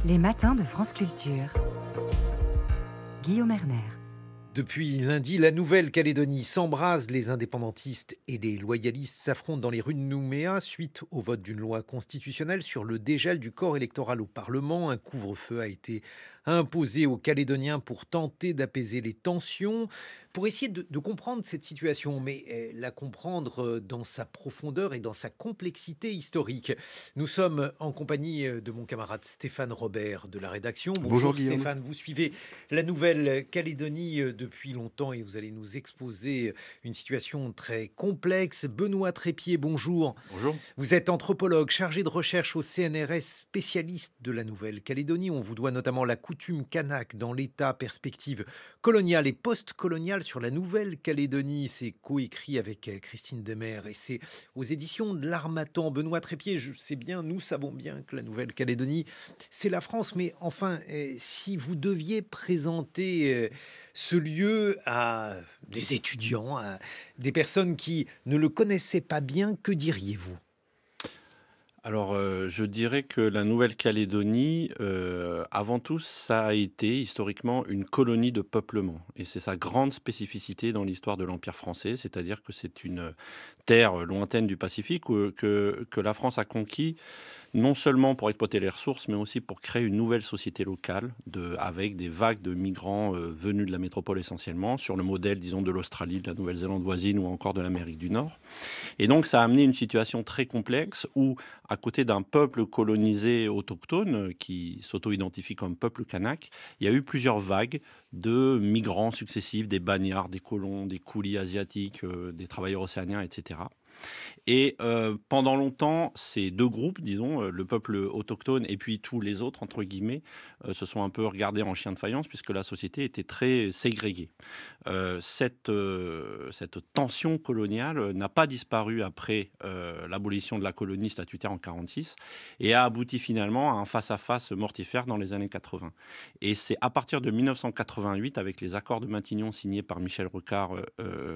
Les matins de France Culture. Guillaume Erner. Depuis lundi, la Nouvelle-Calédonie s'embrase. Les indépendantistes et les loyalistes s'affrontent dans les rues de Nouméa suite au vote d'une loi constitutionnelle sur le dégel du corps électoral au Parlement. Un couvre-feu a été imposé aux Calédoniens pour tenter d'apaiser les tensions, pour essayer de comprendre cette situation, mais la comprendre dans sa profondeur et dans sa complexité historique. Nous sommes en compagnie de mon camarade Stéphane Robert de la rédaction. Bonjour Bonjour Guillaume. Stéphane, vous suivez la Nouvelle-Calédonie depuis longtemps et vous allez nous exposer une situation très complexe. Benoît Trépied, bonjour. Bonjour. Vous êtes anthropologue chargé de recherche au CNRS, spécialiste de la Nouvelle-Calédonie. On vous doit notamment la coutume kanak dans l'État, perspective coloniale et post-coloniale sur la Nouvelle-Calédonie. C'est coécrit avec Christine Demers et c'est aux éditions de l'Harmattan. Benoît Trépied, je sais bien, nous savons bien que la Nouvelle-Calédonie, c'est la France, mais enfin, si vous deviez présenter ce lieu à des étudiants, à des personnes qui ne le connaissaient pas bien, que diriez-vous ? Alors, je dirais que la Nouvelle-Calédonie, avant tout, ça a été historiquement une colonie de peuplement et c'est sa grande spécificité dans l'histoire de l'Empire français, c'est-à-dire que c'est une terre lointaine du Pacifique que la France a conquis non seulement pour exploiter les ressources, mais aussi pour créer une nouvelle société locale avec des vagues de migrants venus de la métropole essentiellement, sur le modèle, disons, de l'Australie, de la Nouvelle-Zélande voisine ou encore de l'Amérique du Nord. Et donc, ça a amené une situation très complexe où, à côté d'un peuple colonisé autochtone qui s'auto-identifie comme peuple kanak, il y a eu plusieurs vagues de migrants successifs, des bagnards, des colons, des coulis asiatiques, des travailleurs océaniens, etc. Et pendant longtemps, ces deux groupes, disons, le peuple autochtone et puis tous les autres, entre guillemets, se sont un peu regardés en chien de faïence puisque la société était très ségrégée. Cette tension coloniale n'a pas disparu après l'abolition de la colonie statutaire en 1946 et a abouti finalement à un face-à-face mortifère dans les années 80. Et c'est à partir de 1988, avec les accords de Matignon signés par Michel Rocard,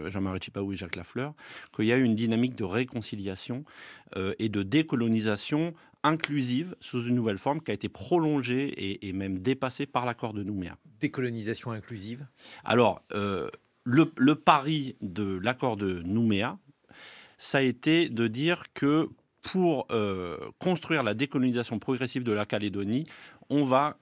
Jean-Marie Tjipaou et Jacques Lafleur, qu'il y a eu une dynamique de réconciliation et de décolonisation inclusive sous une nouvelle forme qui a été prolongée et même dépassée par l'accord de Nouméa. Décolonisation inclusive. Alors, le pari de l'accord de Nouméa, ça a été de dire que pour construire la décolonisation progressive de la Calédonie, on va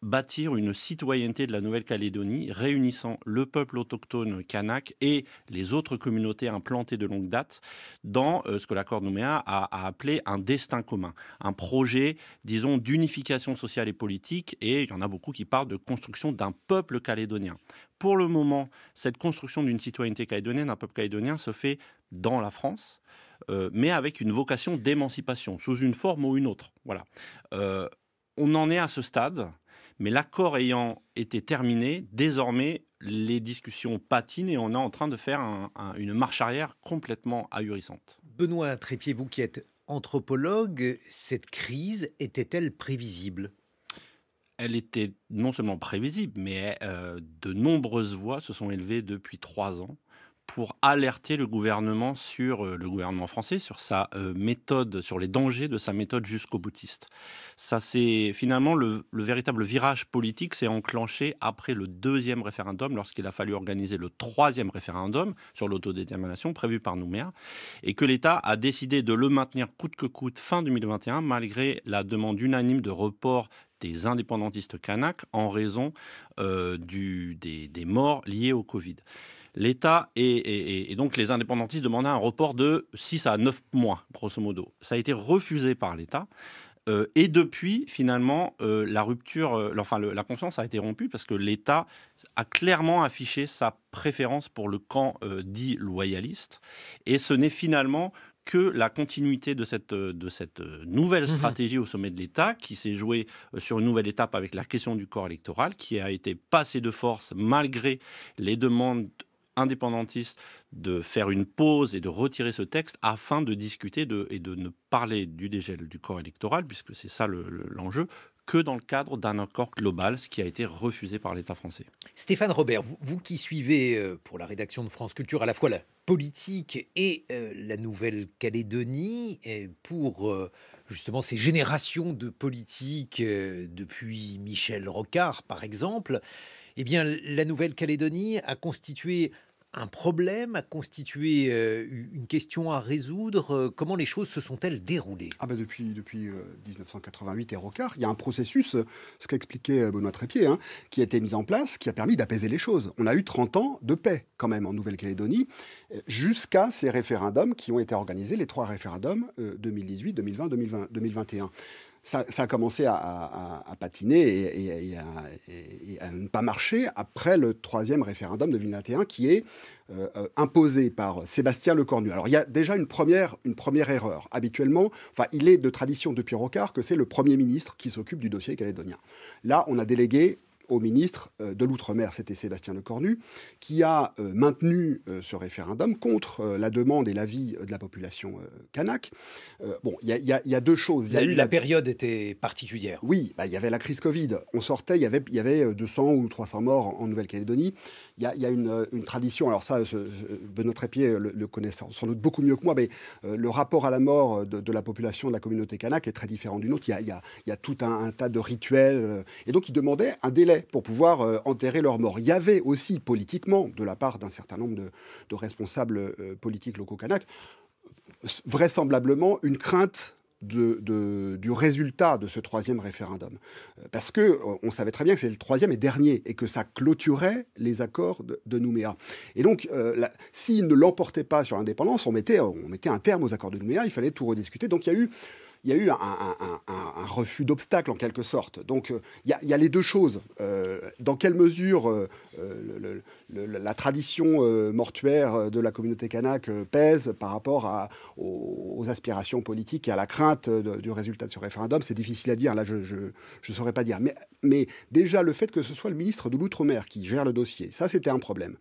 bâtir une citoyenneté de la Nouvelle-Calédonie réunissant le peuple autochtone kanak et les autres communautés implantées de longue date dans ce que l'accord de Nouméa a appelé un destin commun, un projet, disons, d'unification sociale et politique, et il y en a beaucoup qui parlent de construction d'un peuple calédonien. Pour le moment, cette construction d'une citoyenneté calédonienne, d'un peuple calédonien, se fait dans la France, mais avec une vocation d'émancipation, sous une forme ou une autre. Voilà. On en est à ce stade. Mais l'accord ayant été terminé, désormais, les discussions patinent et on est en train de faire une marche arrière complètement ahurissante. Benoît Trépied, vous qui êtes anthropologue, cette crise était-elle prévisible ? Elle était non seulement prévisible, mais de nombreuses voix se sont élevées depuis 3 ans pour alerter le gouvernement français, sur sa méthode, sur les dangers de sa méthode jusqu'au-boutiste. Ça, c'est finalement le véritable virage politique s'est enclenché après le 2e référendum, lorsqu'il a fallu organiser le 3e référendum sur l'autodétermination prévu par Nouméa, et que l'État a décidé de le maintenir coûte que coûte fin 2021, malgré la demande unanime de report des indépendantistes kanaks en raison des morts liées au Covid. L'État et donc les indépendantistes demandaient un report de 6 à 9 mois, grosso modo. Ça a été refusé par l'État. Et depuis, finalement, la confiance a été rompue parce que l'État a clairement affiché sa préférence pour le camp dit loyaliste. Et ce n'est finalement que la continuité de cette nouvelle stratégie au sommet de l'État, qui s'est jouée sur une nouvelle étape avec la question du corps électoral, qui a été passée de force malgré les demandes indépendantistes de faire une pause et de retirer ce texte afin de discuter et de ne parler du dégel du corps électoral, puisque c'est ça l'enjeu, que dans le cadre d'un accord global, ce qui a été refusé par l'État français. Stéphane Robert, vous qui suivez pour la rédaction de France Culture à la fois la politique et la Nouvelle-Calédonie, pour justement ces générations de politiques depuis Michel Rocard, par exemple, eh bien, la Nouvelle-Calédonie a constitué un problème, a constitué une question à résoudre. Comment les choses se sont-elles déroulées? Ah bah depuis 1988 et Rocard, il y a un processus, ce qu'expliquait Benoît Trépied, hein, qui a été mis en place, qui a permis d'apaiser les choses. On a eu 30 ans de paix quand même en Nouvelle-Calédonie, jusqu'à ces référendums qui ont été organisés, les 3 référendums 2018, 2020, 2021. Ça a commencé à patiner et à ne pas marcher après le 3e référendum de 2021 qui est imposé par Sébastien Lecornu. Alors il y a déjà une première erreur. Habituellement, enfin il est de tradition depuis Rocard que c'est le Premier ministre qui s'occupe du dossier calédonien. Là, on a délégué au ministre de l'Outre-mer, c'était Sébastien Lecornu, qui a maintenu ce référendum contre la demande et l'avis de la population kanak. Bon, il y a 2 choses. La période était particulière. Oui, bah, il y avait la crise Covid. On sortait, il y avait 200 ou 300 morts en Nouvelle-Calédonie. Il y a une tradition, alors ça, Benoît Trépied le connaît sans doute beaucoup mieux que moi, mais le rapport à la mort de la population de la communauté kanak est très différent d'une autre. Il y a tout un tas de rituels. Et donc, ils demandaient un délai pour pouvoir enterrer leurs morts. Il y avait aussi politiquement, de la part d'un certain nombre de responsables politiques locaux kanak, vraisemblablement une crainte du résultat de ce 3e référendum. Parce qu'on savait très bien que c'est le 3e et dernier, et que ça clôturait les accords de Nouméa. Et donc, s'ils ne l'emportaient pas sur l'indépendance, on mettait un terme aux accords de Nouméa, il fallait tout rediscuter. Donc, il y a eu un refus d'obstacle en quelque sorte. Donc il y a les 2 choses. Dans quelle mesure la tradition mortuaire de la communauté kanak pèse par rapport aux aspirations politiques et à la crainte du résultat de ce référendum, c'est difficile à dire. Là, je ne saurais pas dire. Mais déjà, le fait que ce soit le ministre de l'Outre-mer qui gère le dossier, ça, c'était un problème.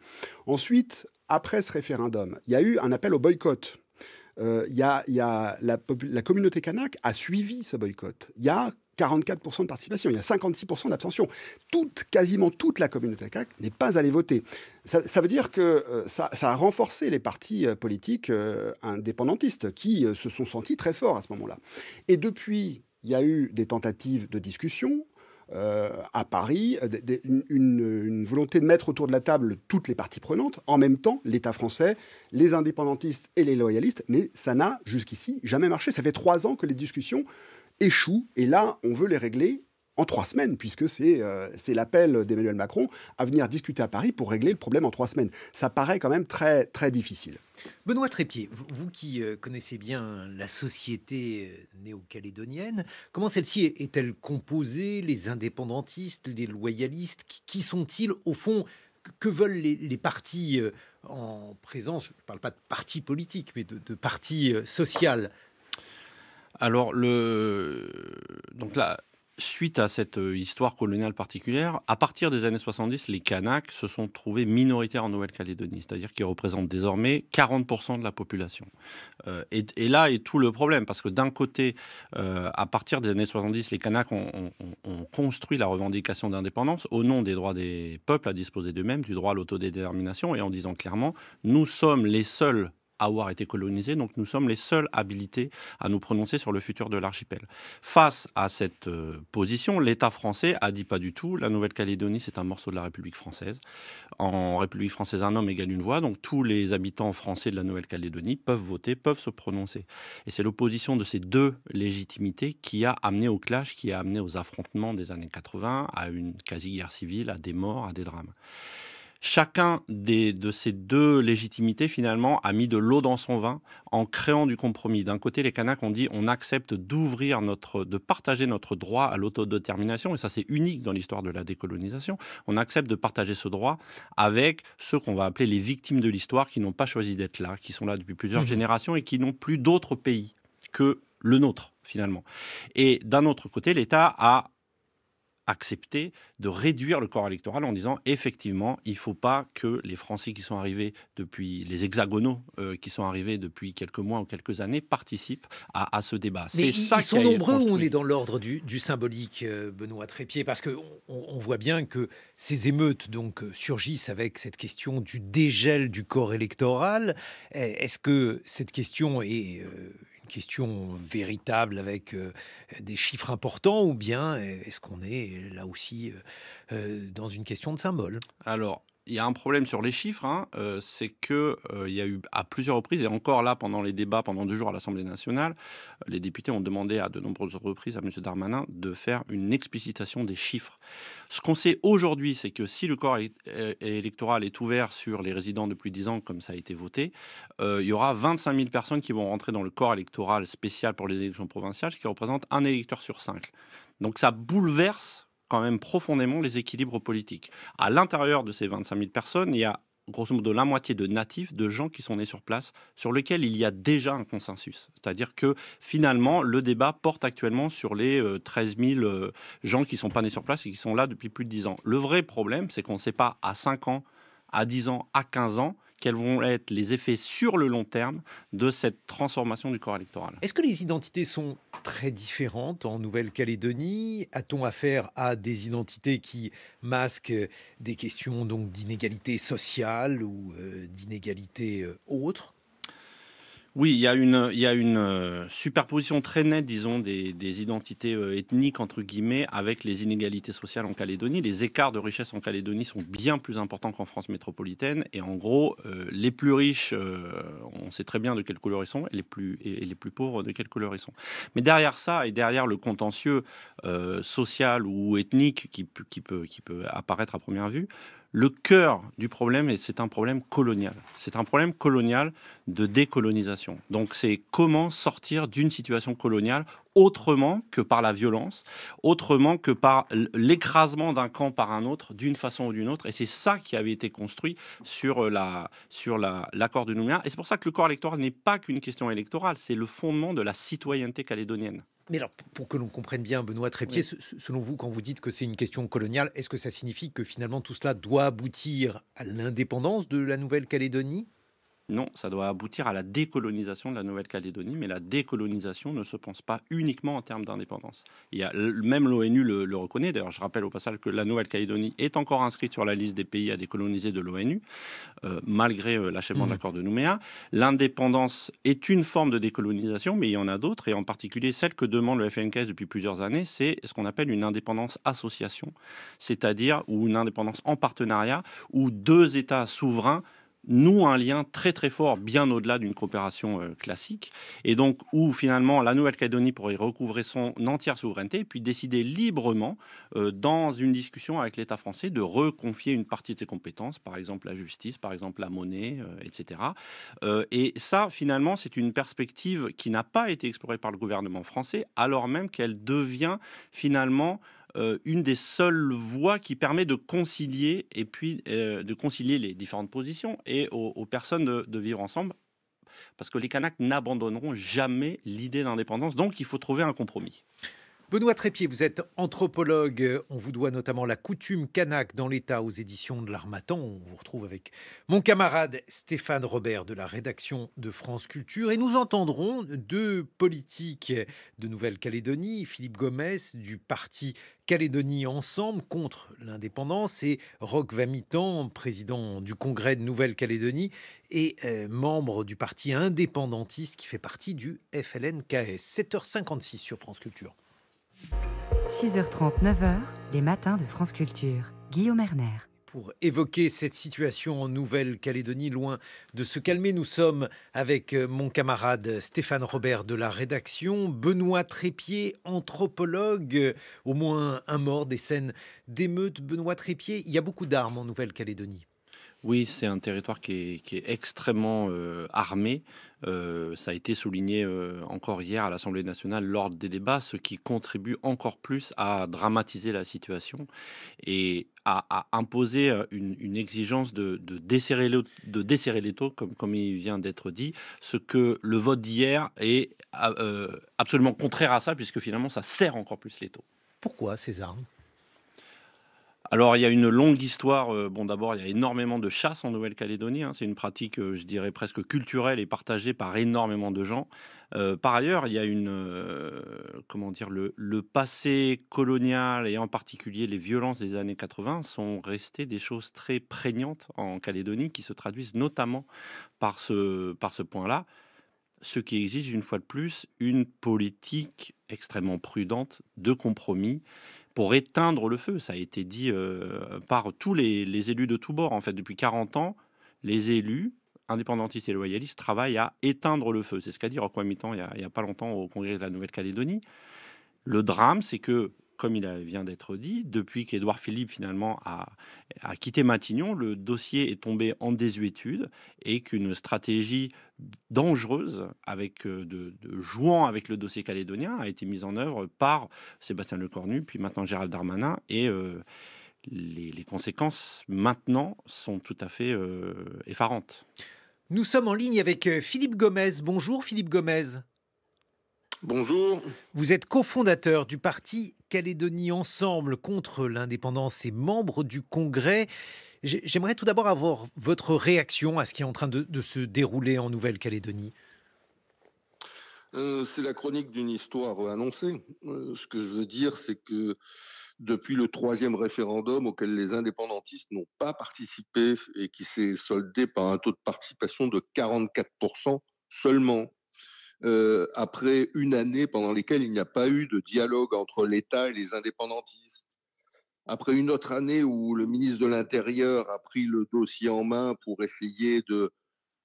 Ensuite, après ce référendum, il y a eu un appel au boycott. La communauté kanak a suivi ce boycott. Il y a 44% de participation, il y a 56% d'abstention. Quasiment toute la communauté kanak n'est pas allée voter. Ça veut dire que ça a renforcé les partis politiques indépendantistes qui se sont sentis très forts à ce moment-là. Et depuis, il y a eu des tentatives de discussion. À Paris, une volonté de mettre autour de la table toutes les parties prenantes, en même temps l'État français, les indépendantistes et les loyalistes, mais ça n'a jusqu'ici jamais marché. Ça fait 3 ans que les discussions échouent, et là, on veut les régler en 3 semaines, puisque c'est l'appel d'Emmanuel Macron à venir discuter à Paris pour régler le problème en 3 semaines. Ça paraît quand même très, très difficile. Benoît Trépied, vous qui connaissez bien la société néo-calédonienne, comment celle-ci est-elle composée? Les indépendantistes, les loyalistes, qui sont-ils au fond? Que veulent les partis en présence? Je ne parle pas de partis politiques, mais de partis sociaux. Alors, donc là, suite à cette histoire coloniale particulière, à partir des années 70, les Kanaks se sont trouvés minoritaires en Nouvelle-Calédonie, c'est-à-dire qu'ils représentent désormais 40% de la population. Et là est tout le problème, parce que d'un côté, à partir des années 70, les Kanaks ont construit la revendication d'indépendance au nom des droits des peuples à disposer d'eux-mêmes, du droit à l'autodétermination, et en disant clairement, nous sommes les seuls à avoir été colonisés, donc nous sommes les seuls habilités à nous prononcer sur le futur de l'archipel. Face à cette position, l'État français a dit pas du tout, la Nouvelle-Calédonie c'est un morceau de la République française. En République française, un homme égale une voix, donc tous les habitants français de la Nouvelle-Calédonie peuvent voter, peuvent se prononcer. Et c'est l'opposition de ces 2 légitimités qui a amené au clash, qui a amené aux affrontements des années 80, à une quasi-guerre civile, à des morts, à des drames. Chacun de ces 2 légitimités, finalement, a mis de l'eau dans son vin en créant du compromis. D'un côté, les Kanaks ont dit on accepte de partager notre droit à l'autodétermination, et ça c'est unique dans l'histoire de la décolonisation. On accepte de partager ce droit avec ceux qu'on va appeler les victimes de l'histoire, qui n'ont pas choisi d'être là, qui sont là depuis plusieurs générations et qui n'ont plus d'autre pays que le nôtre, finalement. Et d'un autre côté, l'État a accepter de réduire le corps électoral en disant effectivement il ne faut pas que les Français qui sont arrivés depuis les hexagonaux qui sont arrivés depuis quelques mois ou quelques années participent à ce débat. Mais ils sont nombreux ou on est dans l'ordre du symbolique, Benoît Trépied? Parce qu'on voit bien que ces émeutes donc surgissent avec cette question du dégel du corps électoral. Est-ce que cette question est une question véritable avec des chiffres importants ou bien est-ce qu'on est là aussi dans une question de symbole? Alors, il y a un problème sur les chiffres, hein, c'est que, il y a eu à plusieurs reprises et encore là pendant les débats pendant 2 jours à l'Assemblée nationale, les députés ont demandé à de nombreuses reprises à monsieur Darmanin de faire une explicitation des chiffres. Ce qu'on sait aujourd'hui, c'est que si le corps électoral est ouvert sur les résidents de plus de 10 ans comme ça a été voté, il y aura 25 000 personnes qui vont rentrer dans le corps électoral spécial pour les élections provinciales, ce qui représente 1 électeur sur 5. Donc ça bouleverse quand même profondément les équilibres politiques. À l'intérieur de ces 25 000 personnes, il y a grosso modo la moitié de natifs, de gens qui sont nés sur place, sur lesquels il y a déjà un consensus. C'est-à-dire que finalement, le débat porte actuellement sur les 13 000 gens qui ne sont pas nés sur place et qui sont là depuis plus de 10 ans. Le vrai problème, c'est qu'on ne sait pas à 5 ans, à 10 ans, à 15 ans, quels vont être les effets sur le long terme de cette transformation du corps électoral. Est-ce que les identités sont très différentes en Nouvelle-Calédonie? A-t-on affaire à des identités qui masquent des questions donc d'inégalité sociale ou d'inégalité autre? Oui, il y a une superposition très nette, disons, des identités ethniques, entre guillemets, avec les inégalités sociales en Calédonie. Les écarts de richesse en Calédonie sont bien plus importants qu'en France métropolitaine. Et en gros, les plus riches, on sait très bien de quelle couleur ils sont, et les plus pauvres de quelle couleur ils sont. Mais derrière ça, et derrière le contentieux social ou ethnique qui peut apparaître à première vue, le cœur du problème, et c'est un problème colonial. C'est un problème colonial de décolonisation. Donc c'est comment sortir d'une situation coloniale autrement que par la violence, autrement que par l'écrasement d'un camp par un autre, d'une façon ou d'une autre. Et c'est ça qui avait été construit sur l'accord de Nouméa. Et c'est pour ça que le corps électoral n'est pas qu'une question électorale, c'est le fondement de la citoyenneté calédonienne. Mais alors, pour que l'on comprenne bien, Benoît Trépied, Oui. selon vous, quand vous dites que c'est une question coloniale, est-ce que ça signifie que finalement tout cela doit aboutir à l'indépendance de la Nouvelle-Calédonie? Non, ça doit aboutir à la décolonisation de la Nouvelle-Calédonie, mais la décolonisation ne se pense pas uniquement en termes d'indépendance. Même l'ONU le reconnaît. D'ailleurs, je rappelle au passage que la Nouvelle-Calédonie est encore inscrite sur la liste des pays à décoloniser de l'ONU, malgré l'achèvement de Mhm. l'accord de Nouméa. L'indépendance est une forme de décolonisation, mais il y en a d'autres, et en particulier celle que demande le FNKS depuis plusieurs années, c'est ce qu'on appelle une indépendance association, c'est-à-dire ou une indépendance en partenariat, où deux États souverains nouent un lien très très fort, bien au-delà d'une coopération classique, et donc où finalement la Nouvelle-Calédonie pourrait recouvrer son entière souveraineté, et puis décider librement, dans une discussion avec l'État français, de reconfier une partie de ses compétences, par exemple la justice, par exemple la monnaie, etc. Et ça, finalement, c'est une perspective qui n'a pas été explorée par le gouvernement français, alors même qu'elle devient finalement une des seules voies qui permet de concilier et puis de concilier les différentes positions et aux personnes de vivre ensemble, parce que les Kanaks n'abandonneront jamais l'idée d'indépendance, donc il faut trouver un compromis. Benoît Trépied, vous êtes anthropologue. On vous doit notamment la coutume kanak dans l'État aux éditions de l'Harmattan. On vous retrouve avec mon camarade Stéphane Robert de la rédaction de France Culture. Et nous entendrons deux politiques de Nouvelle-Calédonie, Philippe Gomès du parti Calédonie Ensemble contre l'indépendance et Roch Vamitan, président du Congrès de Nouvelle-Calédonie et membre du parti indépendantiste qui fait partie du FLNKS. 7h56 sur France Culture. 6h30, 9h, les matins de France Culture. Guillaume Erner. Pour évoquer cette situation en Nouvelle-Calédonie, loin de se calmer, nous sommes avec mon camarade Stéphane Robert de la rédaction, Benoît Trépied, anthropologue, au moins un mort, des scènes d'émeutes. Benoît Trépied, il y a beaucoup d'armes en Nouvelle-Calédonie. Oui, c'est un territoire qui est extrêmement armé. Ça a été souligné encore hier à l'Assemblée nationale lors des débats, ce qui contribue encore plus à dramatiser la situation et à imposer une exigence de desserrer les taux, comme il vient d'être dit, ce que le vote d'hier est absolument contraire à ça, puisque finalement ça serre encore plus les taux. Pourquoi ces armes? Alors, il y a une longue histoire. Bon, d'abord, il y a énormément de chasse en Nouvelle-Calédonie, hein. C'est une pratique, je dirais, presque culturelle et partagée par énormément de gens. Par ailleurs, il y a comment dire, le passé colonial et en particulier les violences des années 80 sont restées des choses très prégnantes en Calédonie qui se traduisent notamment par ce point-là. ce qui exige une fois de plus une politique extrêmement prudente de compromis pour éteindre le feu. Ça a été dit par tous les élus de tous bords. En fait, depuis 40 ans, les élus indépendantistes et loyalistes travaillent à éteindre le feu. C'est ce qu'a dit Rocco Mittan il y a pas longtemps au Congrès de la Nouvelle-Calédonie. Le drame, c'est que, comme vient d'être dit, depuis qu'Édouard Philippe finalement a quitté Matignon, le dossier est tombé en désuétude et qu'une stratégie dangereuse de jouant avec le dossier calédonien a été mise en œuvre par Sébastien Lecornu, puis maintenant Gérald Darmanin, et les conséquences maintenant sont tout à fait effarantes. Nous sommes en ligne avec Philippe Gomez. Bonjour Philippe Gomez. Bonjour. Vous êtes cofondateur du parti Calédonie Ensemble contre l'indépendance et membre du Congrès. J'aimerais tout d'abord avoir votre réaction à ce qui est en train de se dérouler en Nouvelle-Calédonie. C'est la chronique d'une histoire annoncée. Ce que je veux dire, c'est que depuis le troisième référendum auquel les indépendantistes n'ont pas participé et qui s'est soldé par un taux de participation de 44% seulement, après une année pendant laquelle il n'y a pas eu de dialogue entre l'État et les indépendantistes, après une autre année où le ministre de l'Intérieur a pris le dossier en main pour essayer de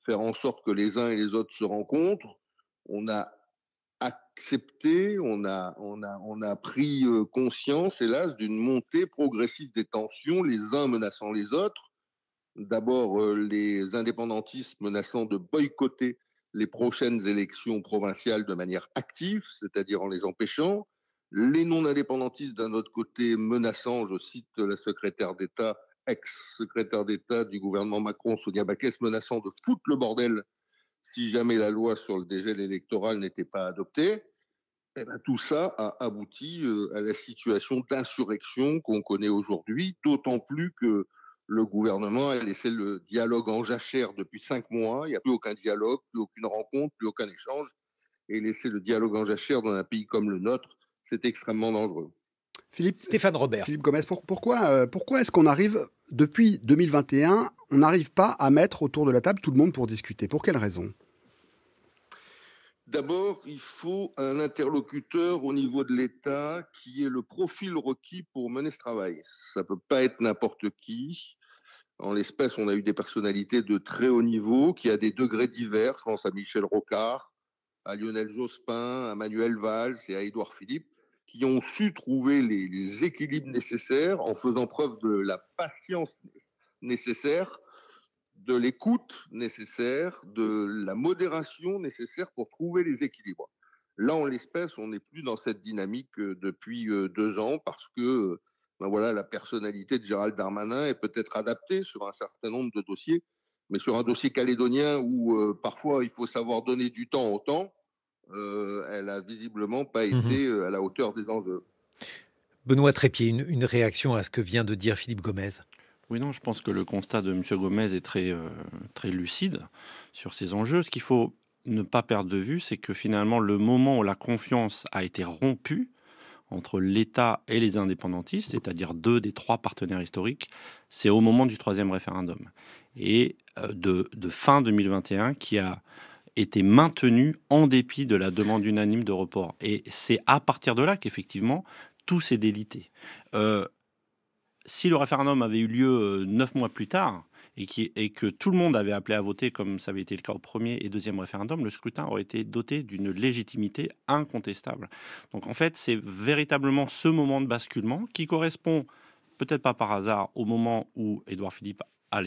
faire en sorte que les uns et les autres se rencontrent, on a accepté, on a pris conscience, hélas, d'une montée progressive des tensions, les uns menaçant les autres. D'abord, les indépendantistes menaçant de boycotter les prochaines élections provinciales de manière active, c'est-à-dire en les empêchant. Les non-indépendantistes, d'un autre côté, menaçant, je cite la secrétaire d'État, ex-secrétaire d'État du gouvernement Macron, Sonia Backès, menaçant de foutre le bordel si jamais la loi sur le dégel électoral n'était pas adoptée. Eh ben, tout ça a abouti à la situation d'insurrection qu'on connaît aujourd'hui, d'autant plus que le gouvernement a laissé le dialogue en jachère depuis 5 mois. Il n'y a plus aucun dialogue, plus aucune rencontre, plus aucun échange. Et laisser le dialogue en jachère dans un pays comme le nôtre, c'est extrêmement dangereux. Stéphane Robert. Philippe Gomez, pourquoi est-ce qu'on arrive, depuis 2021, on n'arrive pas à mettre autour de la table tout le monde pour discuter? Pour quelle raison? D'abord, il faut un interlocuteur au niveau de l'État qui ait le profil requis pour mener ce travail. Ça ne peut pas être n'importe qui. En l'espèce, on a eu des personnalités de très haut niveau qui, à des degrés divers, je pense à Michel Rocard, à Lionel Jospin, à Manuel Valls et à Édouard Philippe, qui ont su trouver les équilibres nécessaires en faisant preuve de la patience nécessaire, de l'écoute nécessaire, de la modération nécessaire pour trouver les équilibres. Là, en l'espèce, on n'est plus dans cette dynamique depuis 2 ans parce que ben voilà, la personnalité de Gérald Darmanin est peut-être adaptée sur un certain nombre de dossiers, mais sur un dossier calédonien où parfois il faut savoir donner du temps au temps, elle n'a visiblement pas été à la hauteur des enjeux. Benoît Trépied, une réaction à ce que vient de dire Philippe Gomez. Oui, non, je pense que le constat de M. Gomez est très lucide sur ces enjeux. Ce qu'il faut ne pas perdre de vue, c'est que finalement, le moment où la confiance a été rompue entre l'État et les indépendantistes, c'est-à-dire 2 des 3 partenaires historiques, c'est au moment du 3e référendum. Et de fin 2021, qui a été maintenu en dépit de la demande unanime de report. Et c'est à partir de là qu'effectivement, tout s'est délité. Si le référendum avait eu lieu 9 mois plus tard et que tout le monde avait appelé à voter comme ça avait été le cas au premier et deuxième référendum, le scrutin aurait été doté d'une légitimité incontestable. Donc en fait, c'est véritablement ce moment de basculement qui correspond, peut-être pas par hasard, au moment où Édouard Philippe a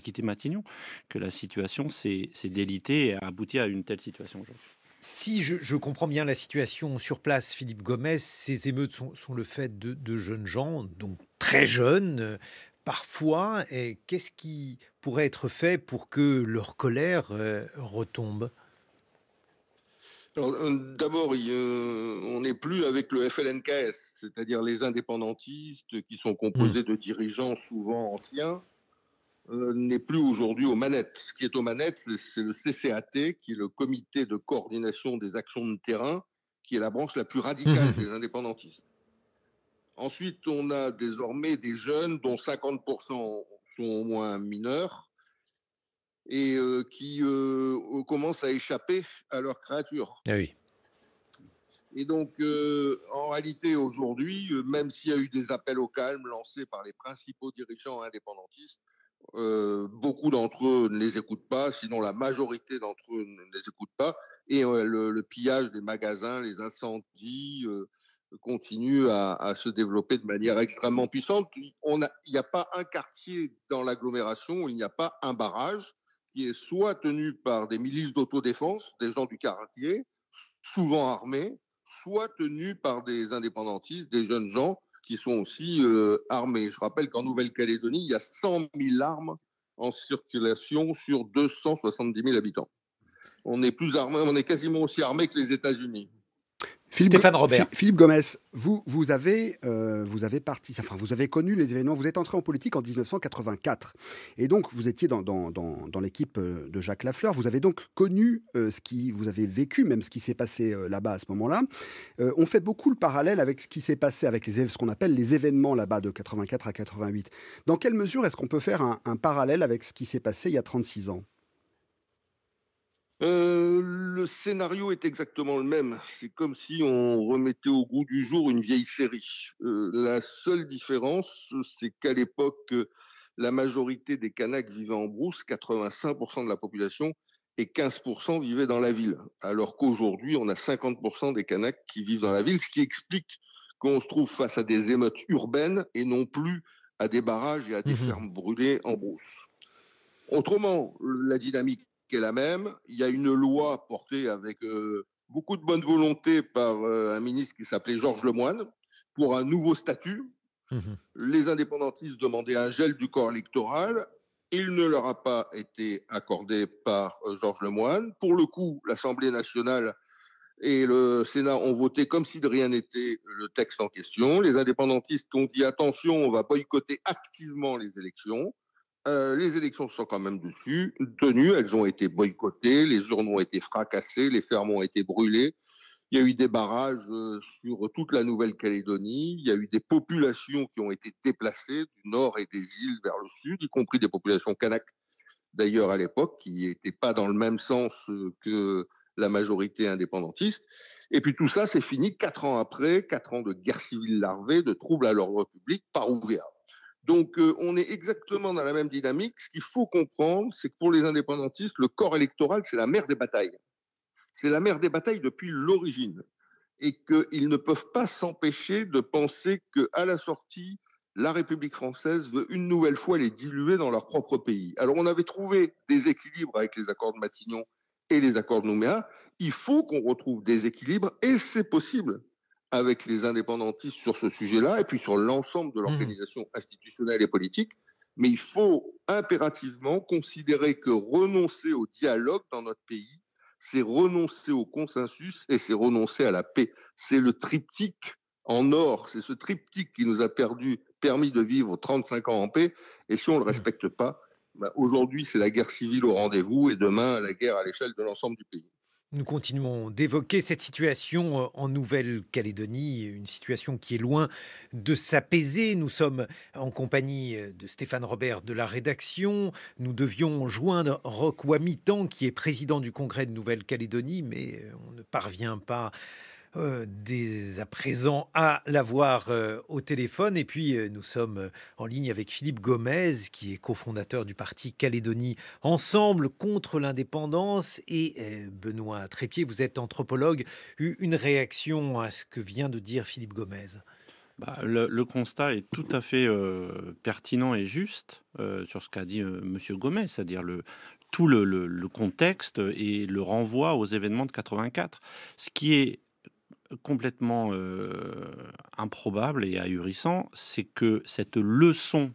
quitté Matignon, que la situation s'est délitée et a abouti à une telle situation aujourd'hui. Si je comprends bien la situation sur place, Philippe Gomez, ces émeutes sont le fait de jeunes gens, donc très jeunes, parfois. Et qu'est-ce qui pourrait être fait pour que leur colère retombe? Alors, d'abord, on n'est plus avec le FLNKS, c'est-à-dire les indépendantistes qui sont composés de dirigeants souvent anciens, n'est plus aujourd'hui aux manettes. Ce qui est aux manettes, c'est le CCAT, qui est le comité de coordination des actions de terrain, qui est la branche la plus radicale des indépendantistes. Ensuite, on a désormais des jeunes dont 50% sont au moins mineurs, et qui commencent à échapper à leurs créatures. Ah oui. Et donc, en réalité, aujourd'hui, même s'il y a eu des appels au calme lancés par les principaux dirigeants indépendantistes, beaucoup d'entre eux ne les écoutent pas, sinon la majorité d'entre eux ne les écoutent pas. Et le pillage des magasins, les incendies continuent à se développer de manière extrêmement puissante. Il n'y a pas un quartier dans l'agglomération où il n'y a pas un barrage qui est soit tenu par des milices d'autodéfense, des gens du quartier, souvent armés, soit tenu par des indépendantistes, des jeunes gens qui sont aussi armés. Je rappelle qu'en Nouvelle-Calédonie, il y a 100 000 armes en circulation sur 270 000 habitants. On est plus armé, on est quasiment aussi armé que les États-Unis. Stéphane Robert. Philippe Gomes, vous avez connu les événements, vous êtes entré en politique en 1984, et donc vous étiez dans l'équipe de Jacques Lafleur, vous avez donc connu vous avez vécu même ce qui s'est passé là-bas à ce moment-là. On fait beaucoup le parallèle avec ce qui s'est passé avec ce qu'on appelle les événements là-bas de 84 à 88. Dans quelle mesure est-ce qu'on peut faire un parallèle avec ce qui s'est passé il y a 36 ans? Le scénario est exactement le même. C'est comme si on remettait au goût du jour une vieille série. La seule différence, c'est qu'à l'époque, la majorité des Kanaks vivaient en brousse, 85% de la population, et 15% vivaient dans la ville. Alors qu'aujourd'hui, on a 50% des Kanaks qui vivent dans la ville, ce qui explique qu'on se trouve face à des émeutes urbaines et non plus à des barrages et à des fermes brûlées en brousse. Autrement, la dynamique est la même. Il y a une loi portée avec beaucoup de bonne volonté par un ministre qui s'appelait Georges Lemoine pour un nouveau statut. Les indépendantistes demandaient un gel du corps électoral. Il ne leur a pas été accordé par Georges Lemoine. Pour le coup, l'Assemblée nationale et le Sénat ont voté comme si de rien n'était le texte en question. Les indépendantistes ont dit attention, on va boycotter activement les élections. Les élections sont quand même tenues, elles ont été boycottées, les urnes ont été fracassées, les fermes ont été brûlées. Il y a eu des barrages sur toute la Nouvelle-Calédonie. Il y a eu des populations qui ont été déplacées du nord et des îles vers le sud, y compris des populations kanak, d'ailleurs à l'époque, qui n'étaient pas dans le même sens que la majorité indépendantiste. Et puis tout ça, c'est fini 4 ans après, 4 ans de guerre civile larvée, de troubles à l'ordre public par OUVA. Donc, on est exactement dans la même dynamique. Ce qu'il faut comprendre, c'est que pour les indépendantistes, le corps électoral, c'est la mère des batailles. C'est la mère des batailles depuis l'origine. Et qu'ils ne peuvent pas s'empêcher de penser qu'à la sortie, la République française veut une nouvelle fois les diluer dans leur propre pays. Alors, on avait trouvé des équilibres avec les accords de Matignon et les accords de Nouméa. Il faut qu'on retrouve des équilibres, et c'est possible avec les indépendantistes sur ce sujet-là, et puis sur l'ensemble de l'organisation institutionnelle et politique. Mais il faut impérativement considérer que renoncer au dialogue dans notre pays, c'est renoncer au consensus et c'est renoncer à la paix. C'est le triptyque en or, c'est ce triptyque qui nous a permis de vivre 35 ans en paix, et si on ne le respecte pas, aujourd'hui c'est la guerre civile au rendez-vous, et demain la guerre à l'échelle de l'ensemble du pays. Nous continuons d'évoquer cette situation en Nouvelle-Calédonie, une situation qui est loin de s'apaiser. Nous sommes en compagnie de Stéphane Robert de la rédaction. Nous devions joindre Roch Wamitan, qui est président du Congrès de Nouvelle-Calédonie, mais on ne parvient pas dès à présent à l'avoir au téléphone. Et puis nous sommes en ligne avec Philippe Gomez, qui est cofondateur du parti Calédonie Ensemble contre l'indépendance, et Benoît Trépied, vous êtes anthropologue. Une réaction à ce que vient de dire Philippe Gomez? Le constat est tout à fait pertinent et juste sur ce qu'a dit Monsieur Gomez, c'est-à-dire tout le contexte et le renvoi aux événements de 84. Ce qui est complètement improbable et ahurissant, c'est que cette leçon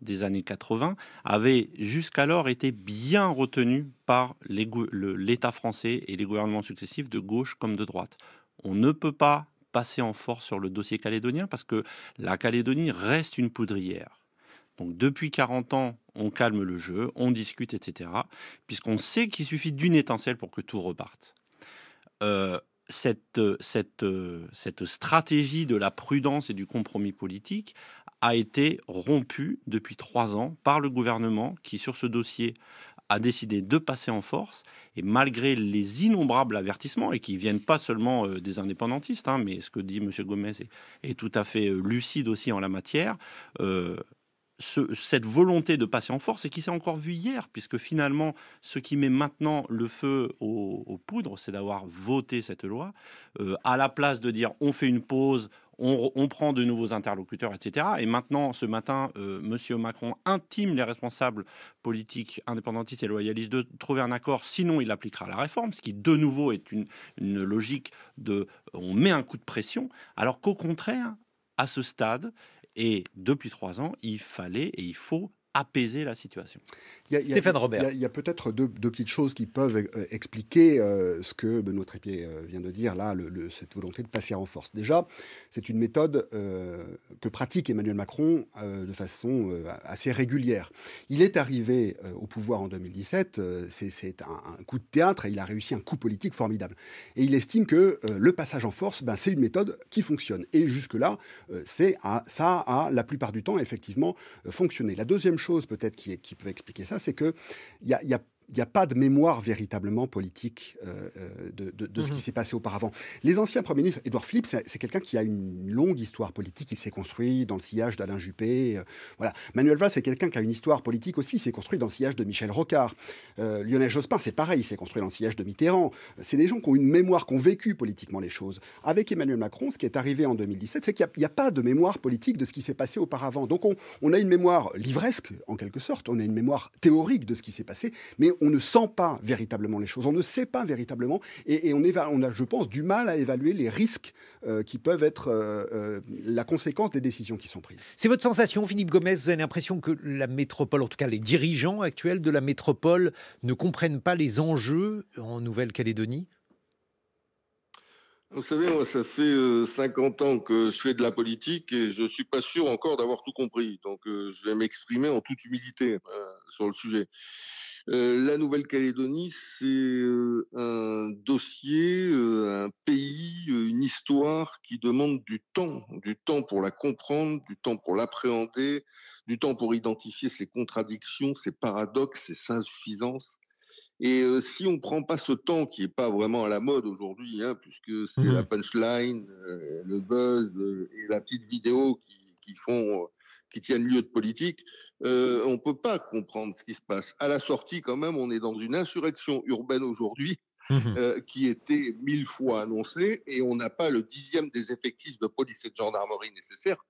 des années 80 avait jusqu'alors été bien retenue par l'État français et les gouvernements successifs de gauche comme de droite. On ne peut pas passer en force sur le dossier calédonien parce que la Calédonie reste une poudrière. Donc depuis 40 ans, on calme le jeu, on discute, etc. Puisqu'on sait qu'il suffit d'une étincelle pour que tout reparte. Cette stratégie de la prudence et du compromis politique a été rompue depuis 3 ans par le gouvernement qui, sur ce dossier, a décidé de passer en force, et malgré les innombrables avertissements, et qui viennent pas seulement des indépendantistes, hein, mais ce que dit M. Gomez est tout à fait lucide aussi en la matière, cette volonté de passer en force, et qui s'est encore vu hier, puisque finalement, ce qui met maintenant le feu aux poudres, c'est d'avoir voté cette loi, à la place de dire on fait une pause, on prend de nouveaux interlocuteurs, etc. Et maintenant, ce matin, M. Macron intime les responsables politiques indépendantistes et loyalistes de trouver un accord, sinon il appliquera la réforme, ce qui de nouveau est une logique de on met un coup de pression, alors qu'au contraire, à ce stade, et depuis 3 ans, il fallait et il faut apaiser la situation. Stéphane Robert. Il y a peut-être deux petites choses qui peuvent expliquer ce que Benoît Trépied vient de dire, là, cette volonté de passer en force. Déjà, c'est une méthode que pratique Emmanuel Macron de façon assez régulière. Il est arrivé au pouvoir en 2017, c'est un coup de théâtre, et il a réussi un coup politique formidable. Et il estime que le passage en force, c'est une méthode qui fonctionne. Et jusque-là, ça a, la plupart du temps, effectivement, fonctionné. La deuxième chose peut-être qui peut expliquer ça, c'est qu'il n'y a pas de mémoire véritablement politique de ce qui s'est passé auparavant. Les anciens premiers ministres, Édouard Philippe, c'est quelqu'un qui a une longue histoire politique. Il s'est construit dans le sillage d'Alain Juppé. Voilà. Manuel Valls, c'est quelqu'un qui a une histoire politique aussi. Il s'est construit dans le sillage de Michel Rocard. Lionel Jospin, c'est pareil. Il s'est construit dans le sillage de Mitterrand. C'est des gens qui ont une mémoire, qui ont vécu politiquement les choses. Avec Emmanuel Macron, ce qui est arrivé en 2017, c'est qu'il n'y a pas de mémoire politique de ce qui s'est passé auparavant. Donc on a une mémoire livresque, en quelque sorte. On a une mémoire théorique de ce qui s'est passé, mais on ne sent pas véritablement les choses, on ne sait pas véritablement, et on a, je pense, du mal à évaluer les risques qui peuvent être la conséquence des décisions qui sont prises. C'est votre sensation, Philippe Gomez? Vous avez l'impression que la métropole, en tout cas les dirigeants actuels de la métropole, ne comprennent pas les enjeux en Nouvelle-Calédonie? Vous savez, moi, ça fait 50 ans que je fais de la politique et je ne suis pas sûr encore d'avoir tout compris. Donc, je vais m'exprimer en toute humilité sur le sujet. La Nouvelle-Calédonie, c'est un dossier, un pays, une histoire qui demande du temps pour la comprendre, du temps pour l'appréhender, du temps pour identifier ses contradictions, ses paradoxes, ses insuffisances. Et si on ne prend pas ce temps, qui n'est pas vraiment à la mode aujourd'hui, hein, puisque c'est la punchline, le buzz et la petite vidéo qui tiennent lieu de politique, on ne peut pas comprendre ce qui se passe. À la sortie, quand même, on est dans une insurrection urbaine aujourd'hui qui était 1000 fois annoncée, et on n'a pas le 10e des effectifs de police et de gendarmerie nécessaires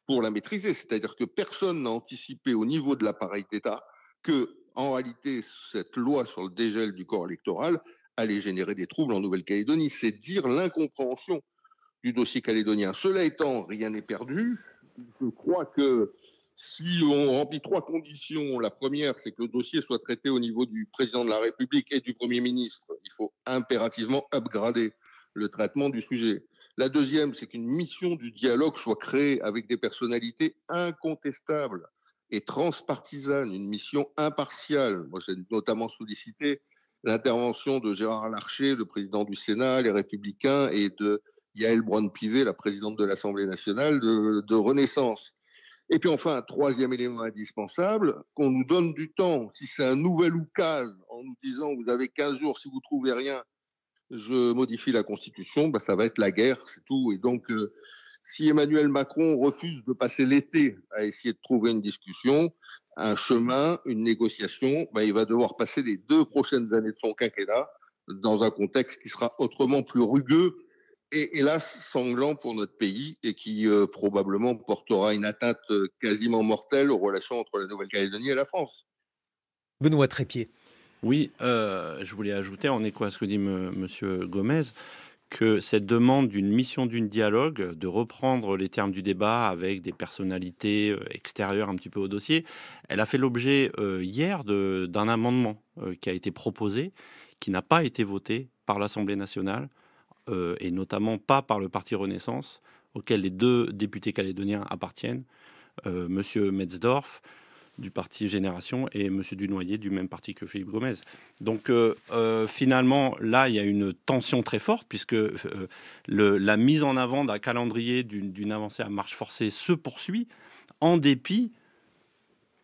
pour la maîtriser. C'est-à-dire que personne n'a anticipé au niveau de l'appareil d'État que, en réalité, cette loi sur le dégel du corps électoral allait générer des troubles en Nouvelle-Calédonie. C'est dire l'incompréhension du dossier calédonien. Cela étant, rien n'est perdu. Je crois que si on remplit 3 conditions, la première, c'est que le dossier soit traité au niveau du président de la République et du Premier ministre. Il faut impérativement upgrader le traitement du sujet. La deuxième, c'est qu'une mission du dialogue soit créée avec des personnalités incontestables et transpartisanes, une mission impartiale. Moi, j'ai notamment sollicité l'intervention de Gérard Larcher, le président du Sénat, les Républicains, et de Yaël Braun-Pivet, la présidente de l'Assemblée nationale de Renaissance. Et puis enfin, un troisième élément indispensable, qu'on nous donne du temps. Si c'est un nouvel oukase en nous disant vous avez 15 jours, si vous ne trouvez rien, je modifie la Constitution, ça va être la guerre, c'est tout. Et donc, si Emmanuel Macron refuse de passer l'été à essayer de trouver une discussion, un chemin, une négociation, il va devoir passer les 2 prochaines années de son quinquennat dans un contexte qui sera autrement plus rugueux et hélas sanglant pour notre pays, et qui probablement portera une atteinte quasiment mortelle aux relations entre la Nouvelle-Calédonie et la France. Benoît Trépied. Oui, je voulais ajouter, en écho à ce que dit Monsieur Gomez, que cette demande d'une mission d'une dialogue, de reprendre les termes du débat avec des personnalités extérieures un petit peu au dossier, elle a fait l'objet hier d'un amendement qui a été proposé, qui n'a pas été voté par l'Assemblée nationale, et notamment pas par le Parti Renaissance, auquel les 2 députés calédoniens appartiennent, Monsieur Metzdorf du parti Génération et Monsieur Dunoyer du même parti que Philippe Gomez. Donc finalement, là, il y a une tension très forte, puisque la mise en avant d'un calendrier d'une avancée à marche forcée se poursuit, en dépit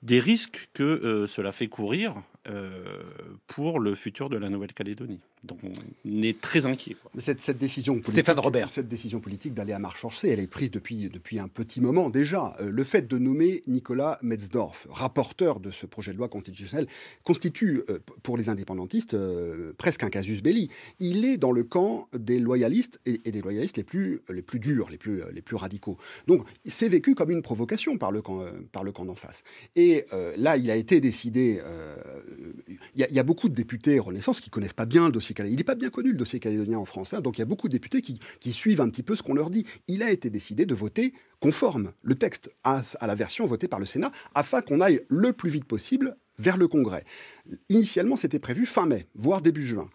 des risques que cela fait courir, pour le futur de la Nouvelle-Calédonie. Donc on est très inquiet. Mais cette décision politique, Stéphane Robert. Cette décision politique d'aller à marche forcée, elle est prise depuis un petit moment déjà. Le fait de nommer Nicolas Metzdorf, rapporteur de ce projet de loi constitutionnel, constitue pour les indépendantistes presque un casus belli. Il est dans le camp des loyalistes et des loyalistes les plus durs, les plus radicaux. Donc c'est vécu comme une provocation par le camp d'en face. Et là, il a été décidé. Il y a beaucoup de députés Renaissance qui connaissent pas bien le dossier calédonien. Il n'est pas bien connu le dossier calédonien en France, hein, donc il y a beaucoup de députés qui suivent un petit peu ce qu'on leur dit. Il a été décidé de voter conforme le texte à la version votée par le Sénat, afin qu'on aille le plus vite possible vers le Congrès. Initialement, c'était prévu fin mai, voire début juin.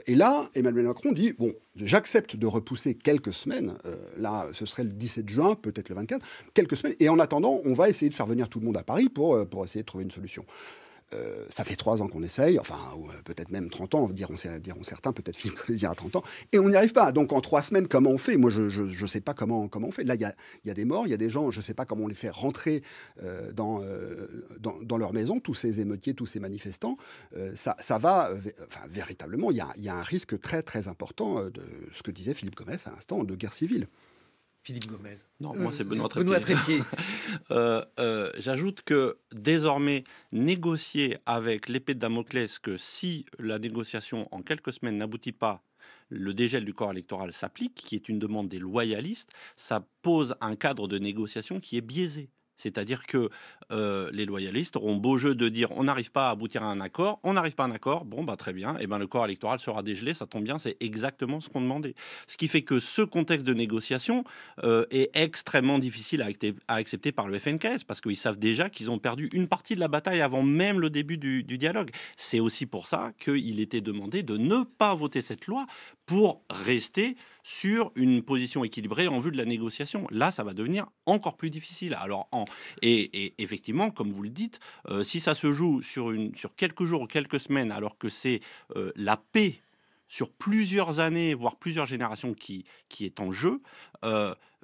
Et là, Emmanuel Macron dit, bon, j'accepte de repousser quelques semaines, là, ce serait le 17 juin, peut-être le 24, quelques semaines, et en attendant, on va essayer de faire venir tout le monde à Paris pour essayer de trouver une solution. Ça fait 3 ans qu'on essaye, enfin, ou peut-être même 30 ans, diront certains, peut-être Philippe Colaizière à 30 ans, et on n'y arrive pas. Donc en 3 semaines, comment on fait? Moi, je ne sais pas comment on fait. Là, il y a des morts, il y a des gens, je ne sais pas comment on les fait rentrer dans leur maison, tous ces émeutiers, tous ces manifestants. Ça va, véritablement, il y a un risque très, très important de ce que disait Philippe Gomès à l'instant, de guerre civile. Philippe Gomez. Non, moi c'est Benoît Trépied. J'ajoute que désormais, négocier avec l'épée de Damoclès, que si la négociation en quelques semaines n'aboutit pas, le dégel du corps électoral s'applique, qui est une demande des loyalistes, ça pose un cadre de négociation qui est biaisé. C'est-à-dire que les loyalistes auront beau jeu de dire on n'arrive pas à aboutir à un accord, bon bah très bien, et ben le corps électoral sera dégelé, ça tombe bien, c'est exactement ce qu'on demandait. Ce qui fait que ce contexte de négociation est extrêmement difficile à accepter par le FNKS, parce qu'ils savent déjà qu'ils ont perdu une partie de la bataille avant même le début du dialogue. C'est aussi pour ça qu'il était demandé de ne pas voter cette loi pour rester sur une position équilibrée en vue de la négociation. Là, ça va devenir encore plus difficile. Alors, et effectivement, comme vous le dites, si ça se joue sur quelques jours ou quelques semaines, alors que c'est la paix sur plusieurs années, voire plusieurs générations qui est en jeu,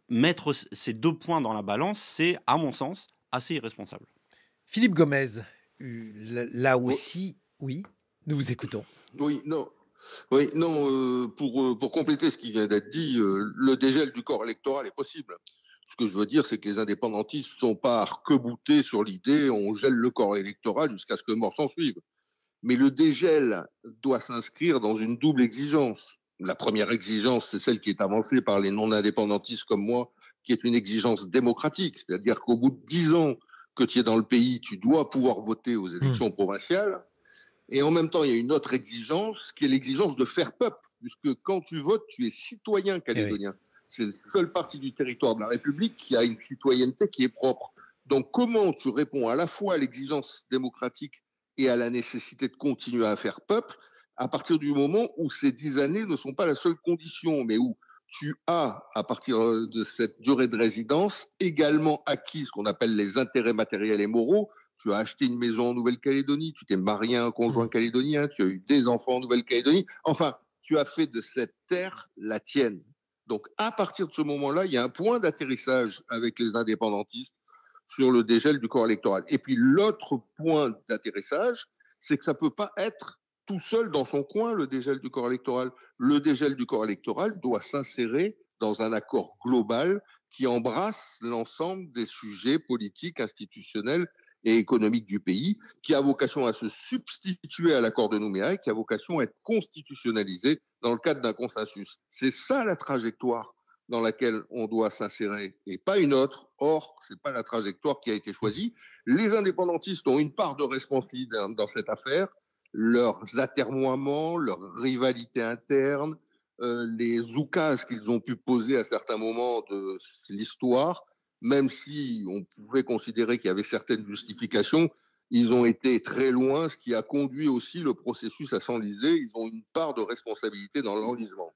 mettre ces 2 points dans la balance, c'est, à mon sens, assez irresponsable. Philippe Gomez, là aussi, oui, nous vous écoutons. Oui, non, pour compléter ce qui vient d'être dit, le dégel du corps électoral est possible. Ce que je veux dire, c'est que les indépendantistes ne sont pas arc-boutés sur l'idée on gèle le corps électoral jusqu'à ce que mort s'en suive. Mais le dégel doit s'inscrire dans une double exigence. La première exigence, c'est celle qui est avancée par les non-indépendantistes comme moi, qui est une exigence démocratique. C'est-à-dire qu'au bout de 10 ans que tu es dans le pays, tu dois pouvoir voter aux élections provinciales. Et en même temps, il y a une autre exigence qui est l'exigence de faire peuple, puisque quand tu votes, tu es citoyen calédonien. C'est la seule partie du territoire de la République qui a une citoyenneté qui est propre. Donc comment tu réponds à la fois à l'exigence démocratique et à la nécessité de continuer à faire peuple à partir du moment où ces 10 années ne sont pas la seule condition, mais où tu as, à partir de cette durée de résidence, également acquis ce qu'on appelle les intérêts matériels et moraux. Tu as acheté une maison en Nouvelle-Calédonie, tu t'es marié à un conjoint calédonien, tu as eu des enfants en Nouvelle-Calédonie. Enfin, tu as fait de cette terre la tienne. Donc, à partir de ce moment-là, il y a un point d'atterrissage avec les indépendantistes sur le dégel du corps électoral. Et puis, l'autre point d'atterrissage, c'est que ça ne peut pas être tout seul dans son coin, le dégel du corps électoral. Le dégel du corps électoral doit s'insérer dans un accord global qui embrasse l'ensemble des sujets politiques, institutionnels et économique du pays, qui a vocation à se substituer à l'accord de Nouméa et qui a vocation à être constitutionnalisé dans le cadre d'un consensus. C'est ça la trajectoire dans laquelle on doit s'insérer et pas une autre. Or, ce n'est pas la trajectoire qui a été choisie. Les indépendantistes ont une part de responsabilité dans cette affaire, leurs atermoiements, leur rivalité interne, les oukases qu'ils ont pu poser à certains moments de l'histoire. Même si on pouvait considérer qu'il y avait certaines justifications, ils ont été très loin, ce qui a conduit aussi le processus à s'enliser. Ils ont une part de responsabilité dans l'enlisement.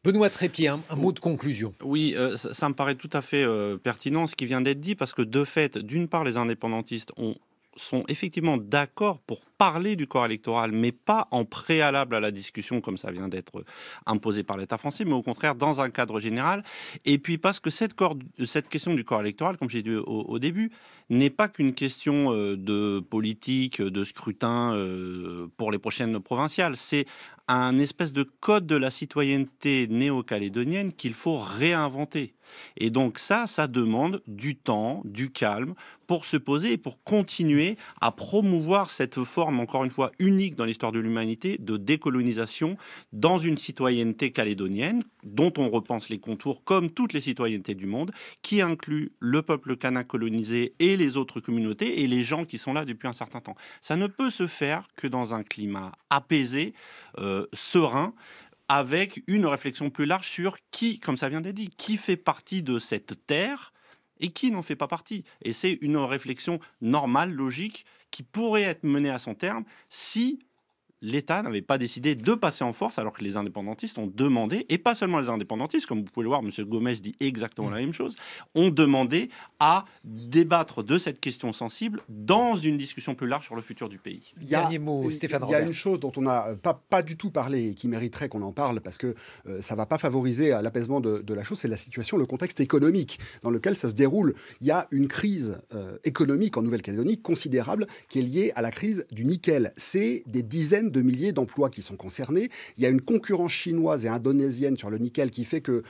Benoît Trépied, un mot de conclusion. Oui, ça me paraît tout à fait pertinent ce qui vient d'être dit, parce que de fait, d'une part, les indépendantistes ont sont effectivement d'accord pour parler du corps électoral, mais pas en préalable à la discussion, comme ça vient d'être imposé par l'État français, mais au contraire dans un cadre général. Et puis parce que cette question du corps électoral, comme j'ai dit au début, n'est pas qu'une question de politique, de scrutin pour les prochaines provinciales. C'est un espèce de code de la citoyenneté néo-calédonienne qu'il faut réinventer. Et donc ça demande du temps, du calme, pour se poser et pour continuer à promouvoir cette forme, encore une fois, unique dans l'histoire de l'humanité, de décolonisation dans une citoyenneté calédonienne, dont on repense les contours comme toutes les citoyennetés du monde, qui inclut le peuple kanak colonisé et les autres communautés et les gens qui sont là depuis un certain temps. Ça ne peut se faire que dans un climat apaisé, serein, avec une réflexion plus large sur qui, comme ça vient d'être dit, qui fait partie de cette terre et qui n'en fait pas partie. Et c'est une réflexion normale, logique, qui pourrait être menée à son terme si l'État n'avait pas décidé de passer en force alors que les indépendantistes ont demandé, et pas seulement les indépendantistes, comme vous pouvez le voir, M. Gomez dit exactement la même chose, ont demandé à débattre de cette question sensible dans une discussion plus large sur le futur du pays. Dernier mot, Stéphane Robert. Il y a une chose dont on n'a pas du tout parlé et qui mériterait qu'on en parle parce que ça ne va pas favoriser l'apaisement de la chose, c'est la situation, le contexte économique dans lequel ça se déroule. Il y a une crise économique en Nouvelle-Calédonie considérable qui est liée à la crise du nickel. C'est des dizaines de milliers d'emplois qui sont concernés. Il y a une concurrence chinoise et indonésienne sur le nickel qui fait que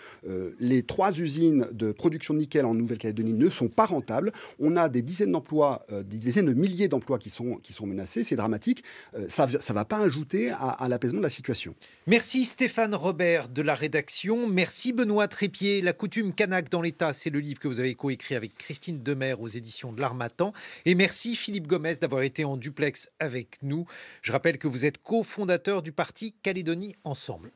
les 3 usines de production de nickel en Nouvelle-Calédonie ne sont pas rentables. On a des dizaines d'emplois, des dizaines de milliers d'emplois qui sont menacés. C'est dramatique. Ça ne va pas ajouter à l'apaisement de la situation. Merci Stéphane Robert de la rédaction. Merci Benoît Trépied. La coutume kanak dans l'État, c'est le livre que vous avez coécrit avec Christine Demers aux éditions de l'Harmattan. Et merci Philippe Gomez d'avoir été en duplex avec nous. Je rappelle que vous êtes cofondateur du parti Calédonie Ensemble.